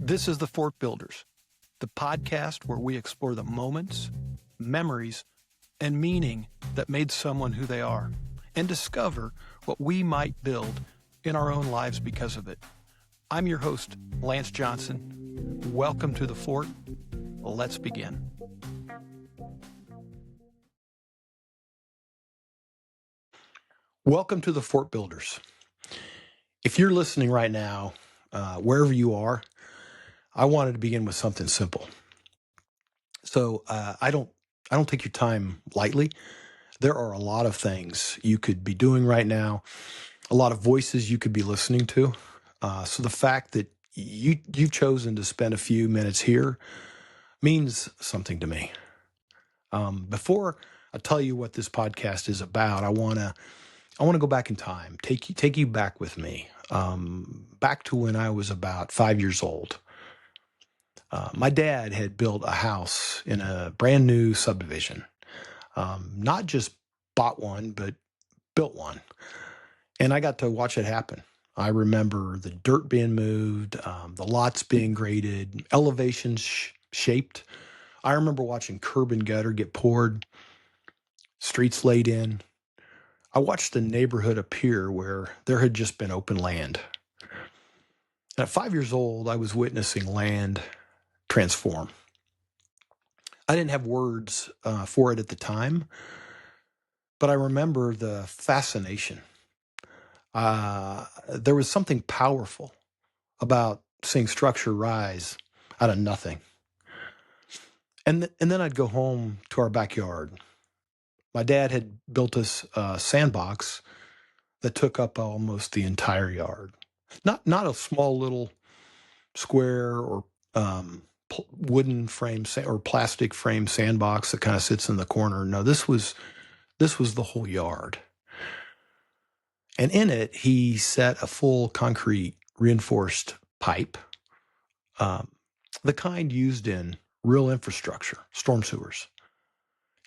This is The Fort Builders, the podcast where we explore the moments, memories, and meaning that made someone who they are, and discover what we might build in our own lives because of it. I'm your host, Lance Johnson. Welcome to The Fort. Let's begin. Welcome to The Fort Builders. If you're listening right now, wherever you are, I wanted to begin with something simple. So I don't take your time lightly. There are a lot of things you could be doing right now, a lot of voices you could be listening to. So the fact that you've chosen to spend a few minutes here means something to me. Before I tell you what this podcast is about, I want to go back in time, take you back with me, back to when I was about 5 years old. My dad had built a house in a brand new subdivision. Not just bought one, but built one. And I got to watch it happen. I remember the dirt being moved, the lots being graded, elevations shaped. I remember watching curb and gutter get poured, streets laid in. I watched the neighborhood appear where there had just been open land. And at 5 years old, I was witnessing land transform. I didn't have words for it at the time, but I remember the fascination. There was something powerful about seeing structure rise out of nothing. And then I'd go home to our backyard. My dad had built us a sandbox that took up almost the entire yard. Not a small little square or wooden frame or plastic frame sandbox that kind of sits in the corner. No, this was the whole yard. And in it, he set a full concrete reinforced pipe, the kind used in real infrastructure, storm sewers.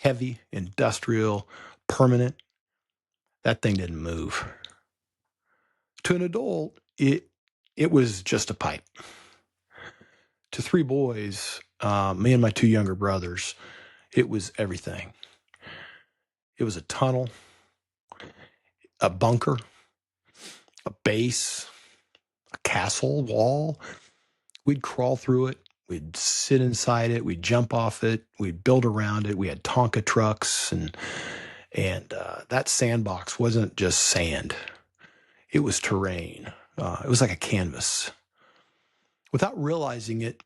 Heavy, industrial, permanent. That thing didn't move. To an adult, it was just a pipe. To three boys, me and my two younger brothers, it was everything. It was a tunnel, a bunker, a base, a castle wall. We'd crawl through it. We'd sit inside it. We'd jump off it. We'd build around it. We had Tonka trucks, and that sandbox wasn't just sand. It was terrain. It was like a canvas. Without realizing it,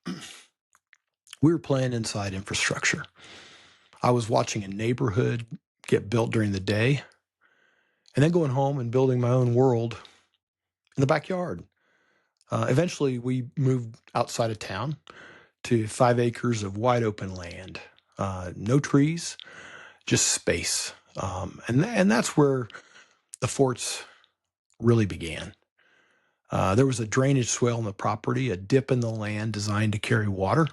we were playing inside infrastructure. I was watching a neighborhood get built during the day, and then going home and building my own world in the backyard. Eventually, we moved outside of town to 5 acres of wide open land. No trees, just space. And that's where the forts really began. There was a drainage swale on the property, a dip in the land designed to carry water,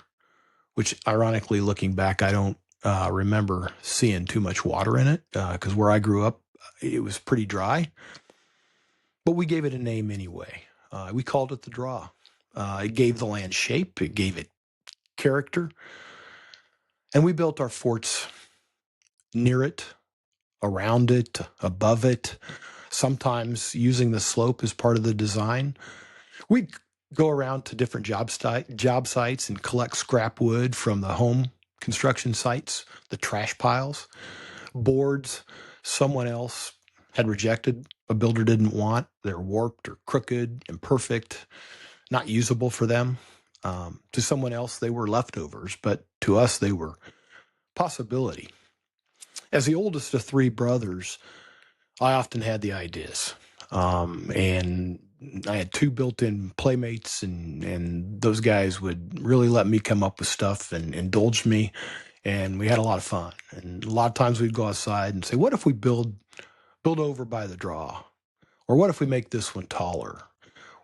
which ironically, looking back, I don't remember seeing too much water in it because where I grew up, it was pretty dry. But we gave it a name anyway. We called it the draw. It gave the land shape. It gave it character. And we built our forts near it, around it, above it, sometimes using the slope as part of the design. We'd go around to different job sites and collect scrap wood from the home construction sites, the trash piles, boards someone else had rejected, a builder didn't want. They're warped or crooked, imperfect, not usable for them. To someone else, they were leftovers, but to us, they were possibility. As the oldest of three brothers, I often had the ideas. And I had two built-in playmates, and those guys would really let me come up with stuff and indulge me, and we had a lot of fun. And a lot of times we'd go outside and say, what if we build over by the draw? Or what if we make this one taller?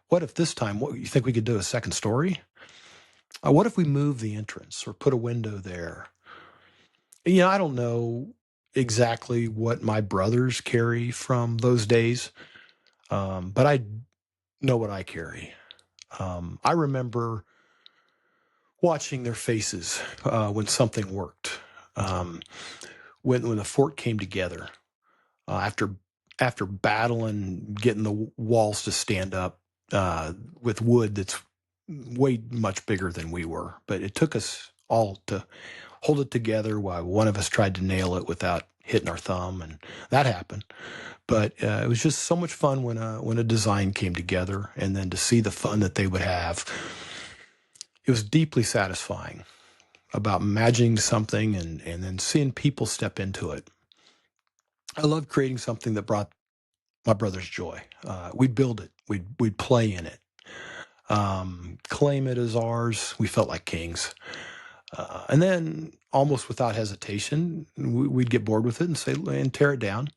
What if this time, you think we could do a second story? What if we move the entrance or put a window there? I don't know exactly what my brothers carry from those days, but I know what I carry. I remember watching their faces when something worked, um, when the fort came together after battling, getting the walls to stand up with wood that's way much bigger than we were. But it took us all to hold it together while one of us tried to nail it without hitting our thumb, and that happened. But it was just so much fun when a design came together, and then to see the fun that they would have. It was deeply satisfying about imagining something and then seeing people step into it. I loved creating something that brought my brothers joy. We'd build it. We'd play in it. Claim it as ours. We felt like kings. And then, almost without hesitation, we'd get bored with it and tear it down.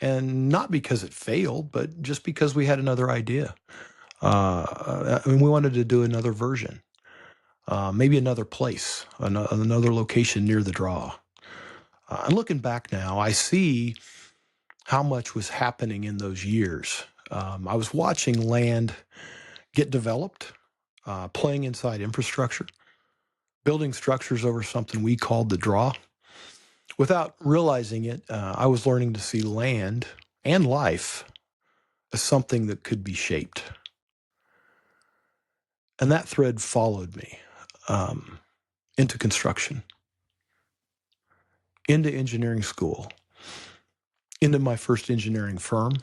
And not because it failed, but just because we had another idea. We wanted to do another version, maybe another place, another location near the draw. And looking back now, I see how much was happening in those years. I was watching land get developed, playing inside infrastructure, building structures over something we called the draw. Without realizing it, I was learning to see land and life as something that could be shaped. And that thread followed me into construction, into engineering school, into my first engineering firm.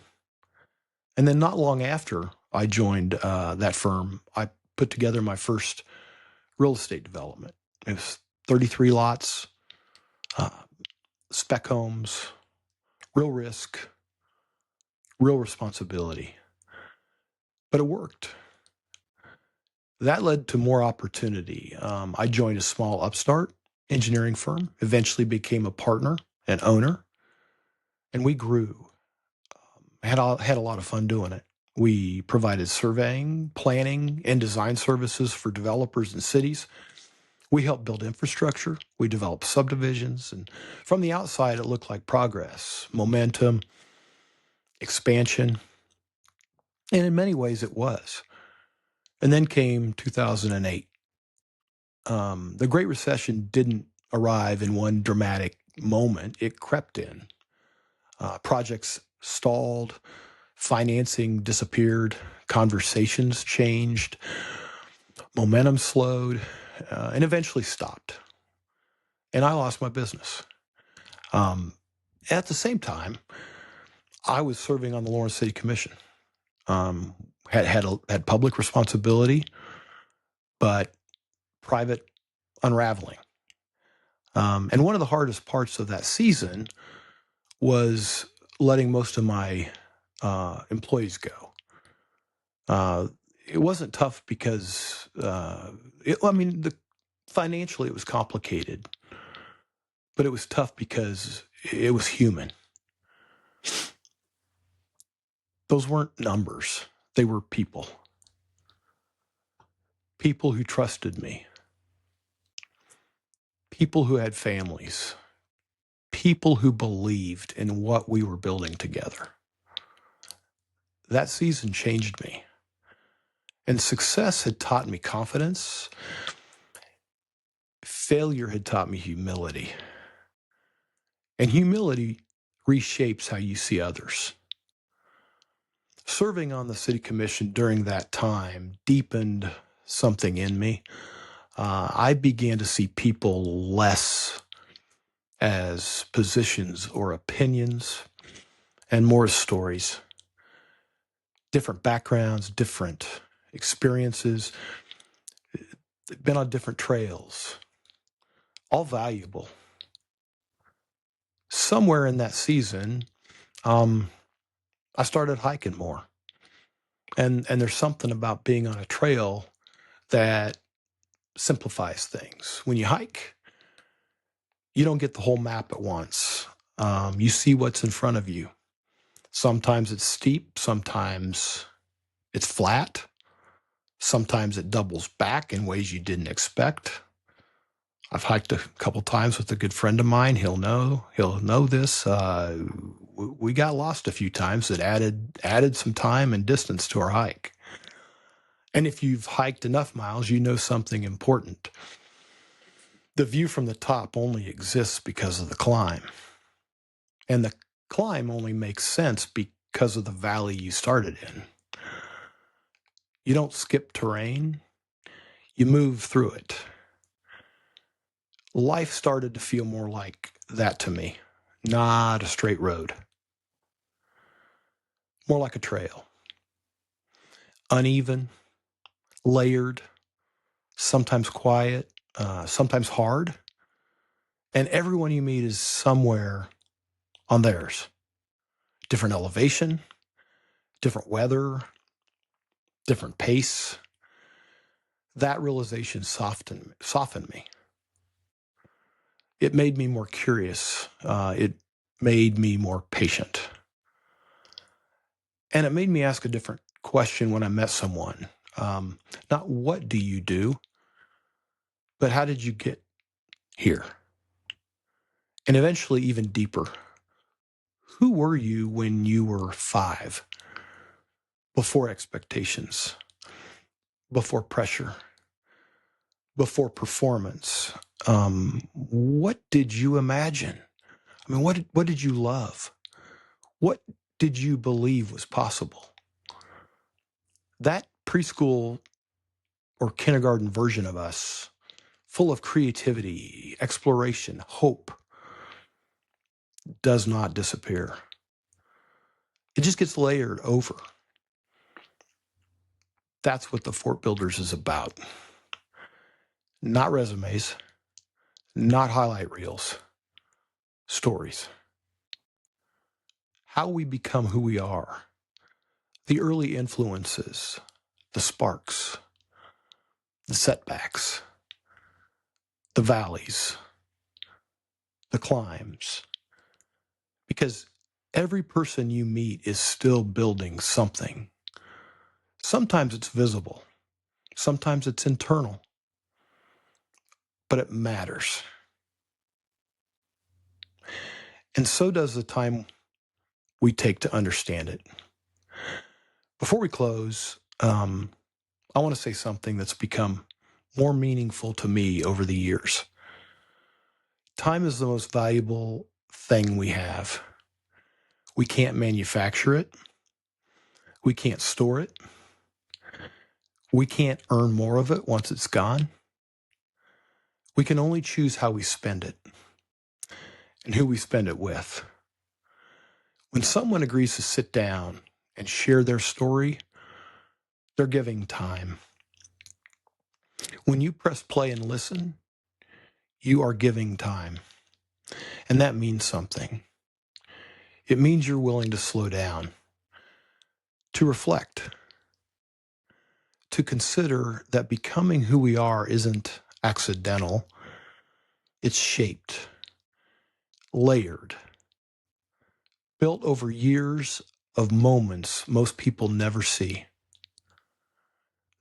And then not long after I joined that firm, I put together my first real estate development. It was 33 lots, uh, spec homes, real risk, real responsibility. But it worked. That led to more opportunity. I joined a small upstart engineering firm, eventually became a partner and owner, and we grew. Had a lot of fun doing it. We provided surveying, planning, and design services for developers and cities. We helped build infrastructure. We developed subdivisions. And from the outside, it looked like progress, momentum, expansion. And in many ways, it was. And then came 2008. The Great Recession didn't arrive in one dramatic moment, it crept in. Projects stalled, financing disappeared, conversations changed, momentum slowed, and eventually stopped. And I lost my business. At the same time, I was serving on the Lawrence City Commission. Had public responsibility, but private unraveling. And one of the hardest parts of that season was letting most of my employees go. It wasn't tough because, financially it was complicated, but it was tough because it was human. Those weren't numbers. They were people. People who trusted me. People who had families. People who believed in what we were building together. That season changed me. And success had taught me confidence. Failure had taught me humility. And humility reshapes how you see others. Serving on the city commission during that time deepened something in me. I began to see people less as positions or opinions and more as stories. Different backgrounds, different experiences, been on different trails, all valuable. Somewhere in that season, I started hiking more. And there's something about being on a trail that simplifies things. When you hike, you don't get the whole map at once. You see what's in front of you. Sometimes it's steep, sometimes it's flat, sometimes it doubles back in ways you didn't expect. I've hiked a couple times with a good friend of mine. He'll know this. We got lost a few times that added some time and distance to our hike. And if you've hiked enough miles, you know something important. The view from the top only exists because of the climb. And the climb only makes sense because of the valley you started in. You don't skip terrain, you move through it. Life started to feel more like that to me, not a straight road. More like a trail. Uneven, layered, sometimes quiet, sometimes hard. And everyone you meet is somewhere on theirs. Different elevation, different weather, different pace. That realization softened me. It made me more curious. It made me more patient. And it made me ask a different question when I met someone. Not what do you do, but how did you get here? And eventually, even deeper, who were you when you were 5? Before expectations, before pressure, before performance. What did you imagine? I mean, what did you love? What did you believe was possible? That preschool or kindergarten version of us, full of creativity, exploration, hope, does not disappear. It just gets layered over. That's what the Fort Builders is about. Not resumes, not highlight reels, stories. How we become who we are, the early influences, the sparks, the setbacks, the valleys, the climbs. Because every person you meet is still building something. Sometimes it's visible, sometimes it's internal, but it matters. And so does the time we take to understand it. Before we close, I want to say something that's become more meaningful to me over the years. Time is the most valuable thing we have. We can't manufacture it. We can't store it. We can't earn more of it once it's gone. We can only choose how we spend it and who we spend it with. When someone agrees to sit down and share their story, they're giving time. When you press play and listen, you are giving time. And that means something. It means you're willing to slow down, to reflect, to consider that becoming who we are isn't accidental. It's shaped, layered, built over years of moments most people never see.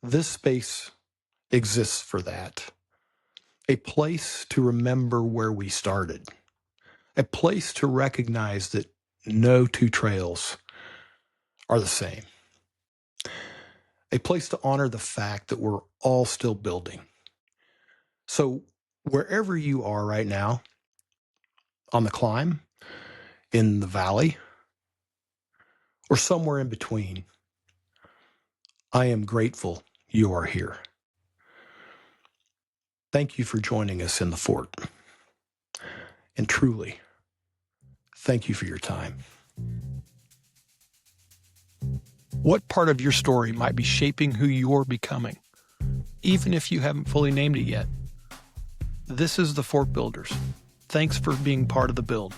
This space exists for that. A place to remember where we started. A place to recognize that no two trails are the same. A place to honor the fact that we're all still building. So wherever you are right now, on the climb, in the valley, or somewhere in between, I am grateful you are here. Thank you for joining us in the fort. And truly, thank you for your time. What part of your story might be shaping who you're becoming, even if you haven't fully named it yet? This is the Fort Builders. Thanks for being part of the build.